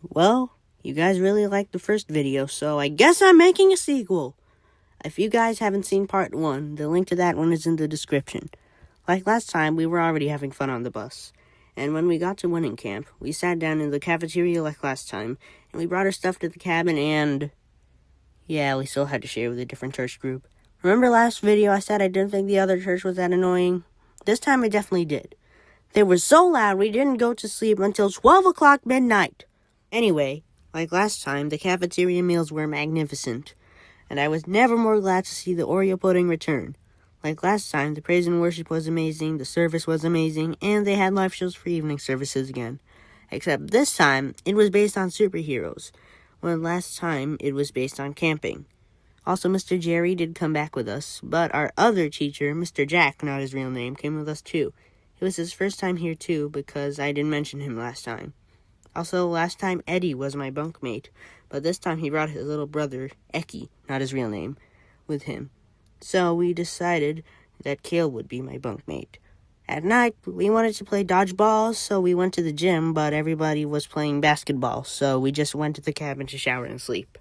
Well, you guys really liked the first video, so I guess I'm making a sequel. If you guys haven't seen part 1, the link to that one is in the description. Like last time, we were already having fun on the bus. And when we got to winning camp, we sat down in the cafeteria like last time, and we brought our stuff to the cabin and... yeah, we still had to share with a different church group. Remember last video I said I didn't think the other church was that annoying? This time I definitely did. They were so loud we didn't go to sleep until 12 o'clock midnight. Anyway, like last time, the cafeteria meals were magnificent, and I was never more glad to see the Oreo pudding return. Like last time, the praise and worship was amazing, the service was amazing, and they had live shows for evening services again. Except this time, it was based on superheroes, when last time it was based on camping. Also, Mr. Jerry did come back with us, but our other teacher, Mr. Jack, not his real name, came with us too. It was his first time here too, because I didn't mention him last time. Also, last time Eddie was my bunkmate, but this time he brought his little brother, Eki, not his real name, with him. So we decided that Kale would be my bunkmate. At night, we wanted to play dodgeball, so we went to the gym, but everybody was playing basketball, so we just went to the cabin to shower and sleep.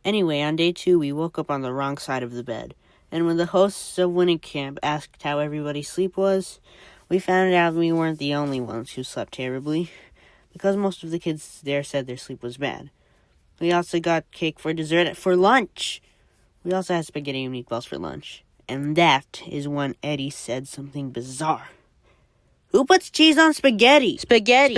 Anyway, on day 2, we woke up on the wrong side of the bed, and when the hosts of winning camp asked how everybody's sleep was, we found out we weren't the only ones who slept terribly, because most of the kids there said their sleep was bad. We also got cake for dessert for lunch. We also had spaghetti and meatballs for lunch. And that is when Eddie said something bizarre. Who puts cheese on spaghetti? Spaghetti.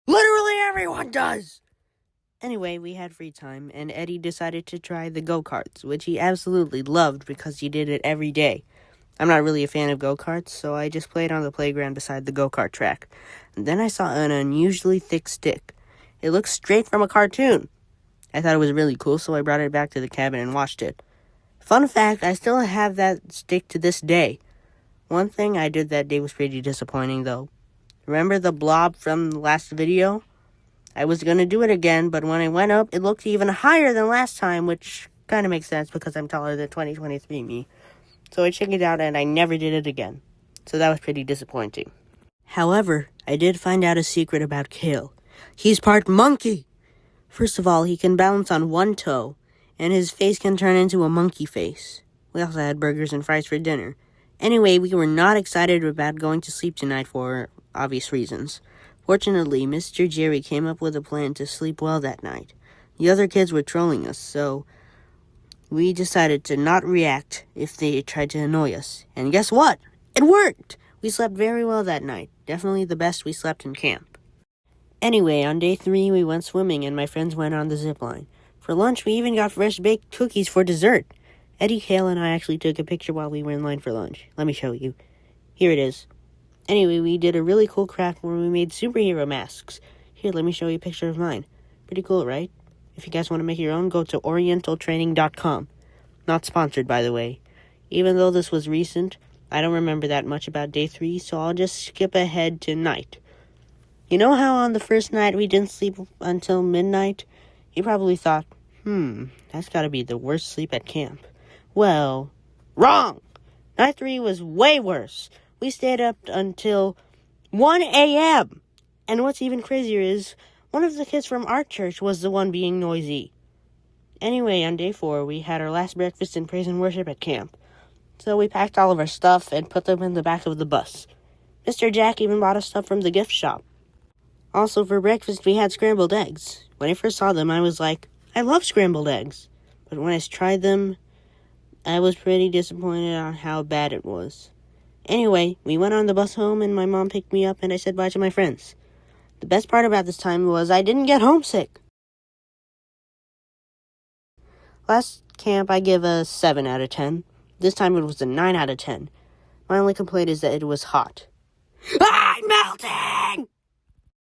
Literally everyone does! Anyway, we had free time, and Eddie decided to try the go-karts, which he absolutely loved because he did it every day. I'm not really a fan of go-karts, so I just played on the playground beside the go-kart track. And then I saw an unusually thick stick. It looked straight from a cartoon. I thought it was really cool, so I brought it back to the cabin and watched it. Fun fact, I still have that stick to this day. One thing I did that day was pretty disappointing, though. Remember the blob from the last video? I was going to do it again, but when I went up, it looked even higher than last time, which kind of makes sense because I'm taller than 2023 me. So I checked it out and I never did it again. So that was pretty disappointing. However, I did find out a secret about Kale. He's part monkey! First of all, he can balance on one toe, and his face can turn into a monkey face. We also had burgers and fries for dinner. Anyway, we were not excited about going to sleep tonight for obvious reasons. Fortunately, Mr. Jerry came up with a plan to sleep well that night. The other kids were trolling us, so we decided to not react if they tried to annoy us. And guess what? It worked! We slept very well that night. Definitely the best we slept in camp. Anyway, on day 3, we went swimming and my friends went on the zip line. For lunch, we even got fresh baked cookies for dessert. Eddie, Kale, and I actually took a picture while we were in line for lunch. Let me show you. Here it is. Anyway, we did a really cool craft where we made superhero masks. Here, let me show you a picture of mine. Pretty cool, right? If you guys want to make your own, go to orientaltraining.com. Not sponsored, by the way. Even though this was recent, I don't remember that much about day 3, so I'll just skip ahead to night. You know how on the first night we didn't sleep until midnight? You probably thought, that's gotta be the worst sleep at camp. Well, wrong! Night 3 was way worse. We stayed up until 1 a.m. And what's even crazier is, one of the kids from our church was the one being noisy. Anyway, on day 4, we had our last breakfast in praise and worship at camp. So we packed all of our stuff and put them in the back of the bus. Mr. Jack even bought us stuff from the gift shop. Also, for breakfast, we had scrambled eggs. When I first saw them, I was like, I love scrambled eggs. But when I tried them, I was pretty disappointed on how bad it was. Anyway, we went on the bus home and my mom picked me up and I said bye to my friends. The best part about this time was I didn't get homesick. Last camp I give a 7 out of 10. This time it was a 9 out of 10. My only complaint is that it was hot. I'm melting!